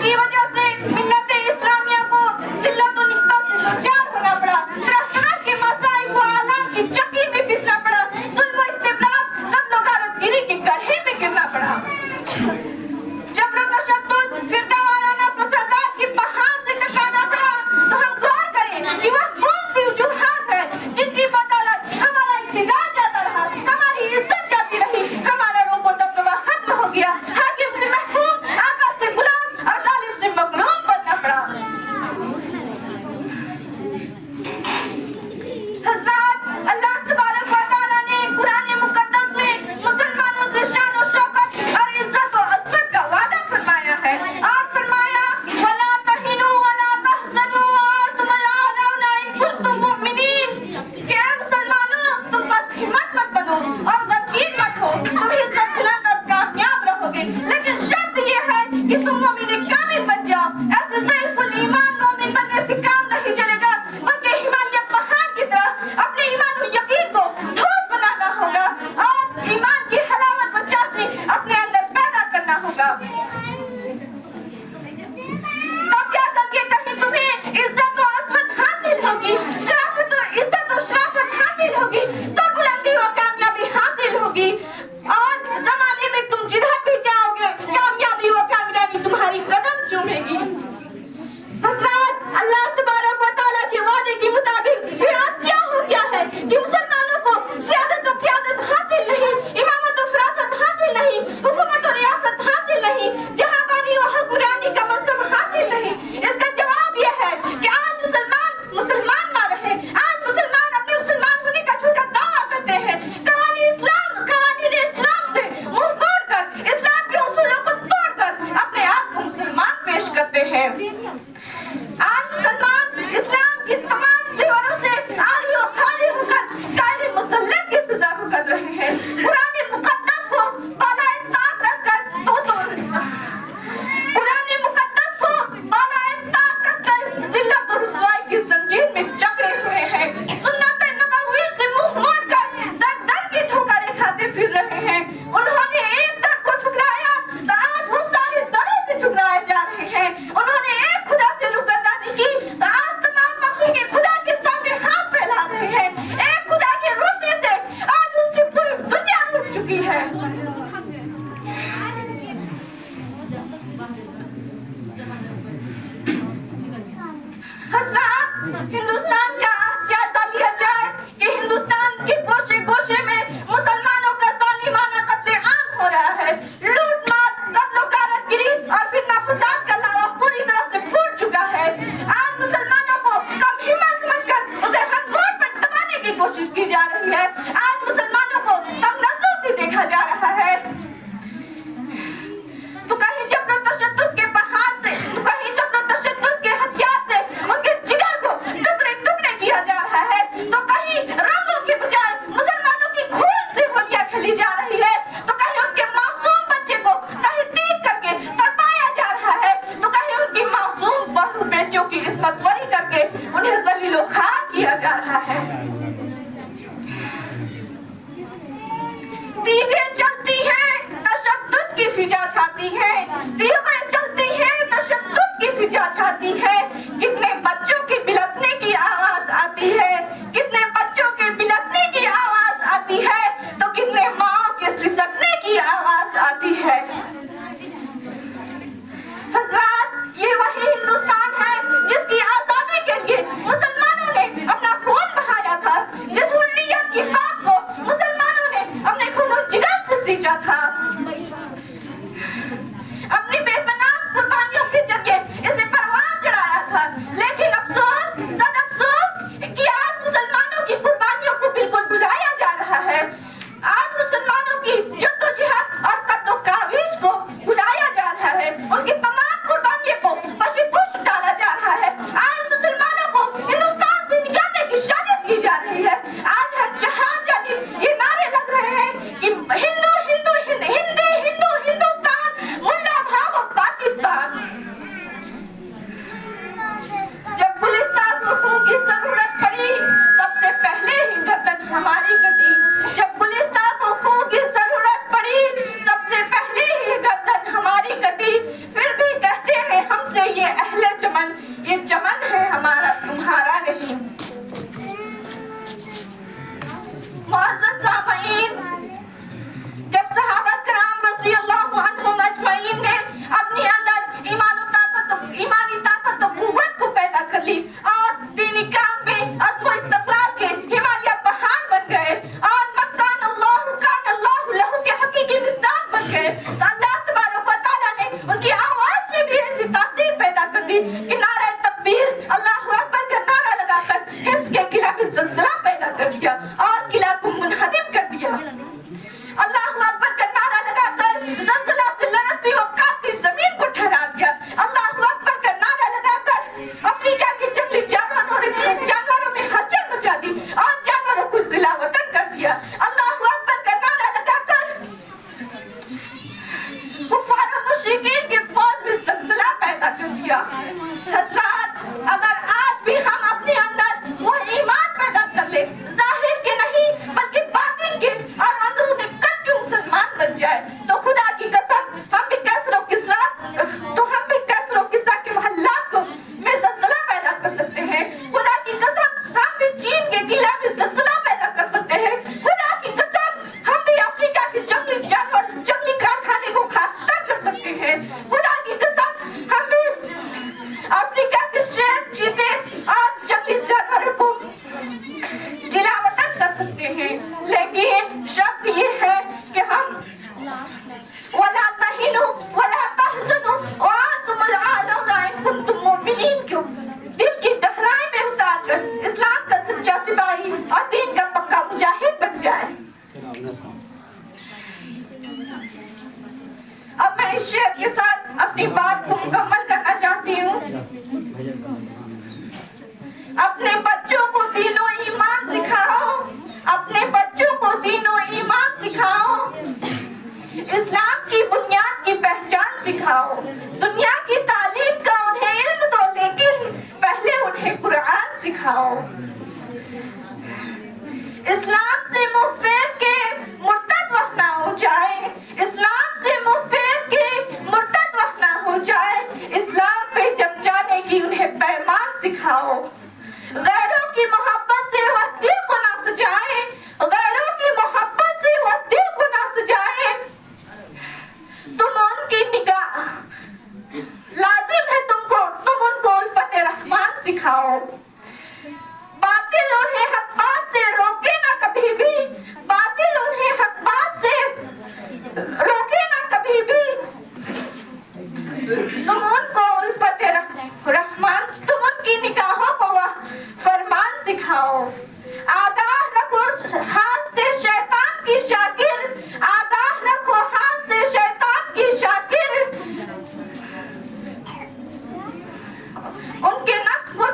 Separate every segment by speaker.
Speaker 1: जिसकी वजह से मिल्लत इस्लामिया को जिल्लत और निकबत से दोचार होना पड़ा। तरह-तरह के मसाइब को आलम की चक्की में पिसना पड़ा। जुल्म व इस्तिबदाद, कत्ल और गारतगिरी के गड्ढे में गिरना पड़ा। जबर और तशद्दुद, फिरका वाराना फसादात के पहाड़ से टकराना पड़ा। तो हम गौर करें कि वह कौन सी वजूहात है जिनकी बदौलत हमारा इक़्तिदार जाता रहा, हमारी इज्जत जाती रही, हमारा रोब व दबदबा खत्म हो गया, हाकिम से महकूम, आका से गुलाम और जालिम से मज़लूम बनना पड़ा। हज़रात, अल्लाह तबारक व तआला ने कुरान मुक़द्दस में मुसलमानों से शान और शौकत और इज्जत और अज़मत का वादा फरमाया है और फरमाया वला तहिनु वला तहज़नु व अंतुमुल आलौना इन कुंतुम मुमिनीन। कि ऐ मुसलमानों, तुम बस हिम्मत मत बनो और गमगीन मत हो, तुम इज्जत बुलंद और कामयाब रहोगे, लेकिन शर्त ये है कि तुम मोमिन कामिल बन जाओ। ऐसे ज़ईफ़ुल ईमान मोमिन बनने से काम नहीं चलेगा, बल्कि हिमालय पहाड़ की तरह अपने ईमान और यकीन को ठोस बनाना होगा और ईमान की हलावत व चाशनी अपने अंदर पैदा करना होगा। तब जाकर के कहीं तुम्हें इज्जत और अज़मत हासिल होगी, शराफत और इज्जत और शराफत हासिल होगी, सरबुलंदी और कामयाबी हासिल होगी और ज़माने में तुम जिधर भी जाओगे कामयाबी व कामयाबी तुम्हारी कदम चूमेगी। हज़रात, अल्लाह तबारक व तआला के वादे के मुताबिक फिर आज क्या हो गया है कि मुसलमानों को सियादत और क़यादत हासिल नहीं, इमामत और फ़िरासत हासिल नहीं, हुकूमत और रियासत हासिल नहीं, जहांबानी और हुक्मरानी का मनसब हासिल नहीं। इसका जवाब यह है कि आज मुसलमान मुसलमान ना रहे। आज मुसलमान अपने मुसलमान होने का झूठा दावा करते हैं। कवानीन इस्लाम से मुंह मोड़कर, इस्लाम के उसूलों को तोड़कर अपने आप को मुसलमान पेश करते हैं। आज मुसलमान इस्लाम की तमाम ज़ेवरों से आरी और खाली होकर कायरे मुसल्लत की सजा भुगत रहे हैं। कुरान मुक़द्दस को बालाए ताक रखकर ज़िल्लत और रुसवाई की ज़ंजीर में जकड़े हुए हैं। सुन्नत नबवी से मुंह मोड़कर दर-दर की ठोकरें खाते फिर रहे हैं। उन्होंने एक दर को ठुकराया तो आज वो सारे दरों से ठुकराए जा रहे हैं। उन्होंने एक खुदा से रुगरदानी की तो आज तमाम मखलूक़ खुदा के सामने हाथ फैला रहे हैं। एक खुदा के रूठने से आज उनसे पूरी दुनिया रूठ चुकी है। हज़रात, हिंदुस्तान का जायजा लिया जाए कि हिंदुस्तान के गोशे-गोशे में मुसलमानों का ज़ालिमाना कत्ले-आम हो रहा है। लूट-मार, कत्ल और गारतगिरी और फितना फसाद का लावा पूरी तरह से फूट चुका है। आज मुसलमानों को कम हिम्मत समझकर उसे हथगोड़ पर दबाने की कोशिश की जा रही है। आज मुसलमानों को कम नज़रों से देखा जा रहा है। तो कहीं जबर और तशद्दुद के पहाड़ से, तो कहीं जबर और तशद्दुद के हथियार से उनके जिगर को टुकड़े-टुकड़े किया जा रहा है, तो कहीं रंगों के बजाय मुसलमानों की खून से होलियां खेली जा रही है, तो कहीं उनके मासूम बच्चे को तहदीद करके तड़पाया जा रहा है, तो कहीं उनकी मासूम बहू बेटियों की इस्मत बरी करके उन्हें ज़लील और ख़ार किया जा रहा है। दीदें चलती हैं, तशद्दुद की फिजा छाती है। दीदें चलती हैं, तशद्दुद की फिजा छाती है। कितने बच्चों की बिलखने की आवाज आती है, कितने बच्चों के बिलखने की आवाज आती है, तो कितने माँ के सिसकने की आवाज आती है। हज़रात, ये वही हिंदुस्तान है जिसकी आजादी के लिए मुसलमानों ने अपना खून बहाया था, जिस हुर्रियत की बात को मुसलमानों ने अपने खून और जिगर से सींचा था। अपनी बेपनाह कुर्बानियों के जरिए इसे परवान चढ़ाया दी कि नारा तकबीर अल्लाहु अकबर का नारा लगाकर हिम्स के किला में ज़लज़ला पैदा कर दिया और किला को मुनहदिम कर दिया। अल्लाहु अकबर का नारा लगाकर ज़लज़ला से लरज़ती और कांपती ज़मीन को ठहरा दिया। अल्लाहु अकबर का नारा लगाकर अफ्रीका के जंगली जानवरों में हलचल मचा दी और जानवरों को ज़िला वतन कर दिया। अल्लाहु अकबर का नारा लगाकर कुफ़ार और मुशरिकीन के फौज में ज़लज़ला पैदा कर दिया। हज़रात, अगर आज भी हम अपने अंदर वो ईमान पैदा कर ले, जाहिर के नहीं बल्कि बातिन के और अंदरूनी कल्ब के मुसलमान बन जाए, तो खुदा की कसम हम भी कैसरों किस्रा के मोहल्लात को में ज़लज़ला पैदा कर सकते हैं। खुदा की कसम हम भी चीन के किला में ज़लज़ला पैदा कर सकते हैं। खुदा की कसम हम भी अफ्रीका के जंगली कारखाने को खाकसार कर सकते हैं। खुदा की कसम हम भी अफ्रीका के शेर, चीते और जंगली जानवरों को जिलावतन कर सकते हैं। लेकिन शर्त ये है कि हम वला तहिनु वला तहज़नु व अंतुमुल आलौना इन कुंतुम मुमिनीन को दिल की गहराई में उतारकर इस्लाम का सच्चा सिपाही और दीन का पक्का मुजाहिद बन जाए। अब मैं इस शेर के साथ अपनी बात को मुकम्मल करना चाहती हूँ। अपने बच्चों को दीनो ईमान सिखाओ, अपने बच्चों को दीनो ईमान सिखाओ, इस्लाम की बुनियाद की पहचान सिखाओ। दुनिया की तालीम का उन्हें इल्म दो, लेकिन पहले उन्हें कुरान सिखाओ। इस्लाम से मुंह फेर के मुर्तद वह ना हो जाए, इस्लाम से मुंह फेर के मुर्तद वह ना हो जाए। इस्लाम पे जब जाने की उन्हें पैमान सिखाओ। गैरों की मोहब्बत से वह दिल को ना सजाए, गैरों की मोहब्बत से वह दिल को ना सजाए। तुम उनकी निगाह लाजिम है तुमको, तुम उनको उल्फत रहमान सिखाओ। बातिल उन्हें हक बात से रोके ना कभी भी, बातिल उन्हें हक बात से रोके ना कभी भी। तुम उनको उल्फत रहमान, तुम उनकी निगाहों को वह फरमान सिखाओ। आगाह रखो हाल से शैतान की शाकिर, आगाह रखो हाल से शैतान की शाकिर। उनके नफ्स को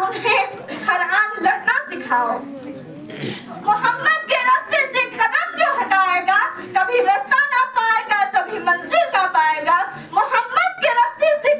Speaker 1: उन्हें हर आन लड़ना सिखाओ। मोहम्मद के रास्ते से कदम जो हटाएगा कभी रास्ता ना पाएगा, कभी मंजिल ना पाएगा। मोहम्मद के रास्ते से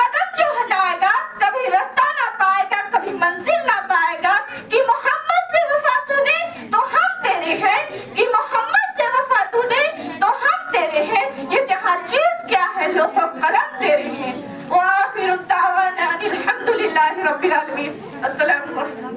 Speaker 1: कदम जो हटाएगा कभी रास्ता ना पाएगा, कभी मंजिल ना पाएगा। कि मोहम्मद से वफा तूने तो हम तेरे हैं, कि मोहम्मद से वफा तूने तो हम तेरे हैं। ये जहाँ चीज क्या है लोह कलम तेरे हैं। व आखिरु दावाना अनिल हम्दुलिल्लाहि रब्बिल आलमीन। अस्सलामु अलैकुम।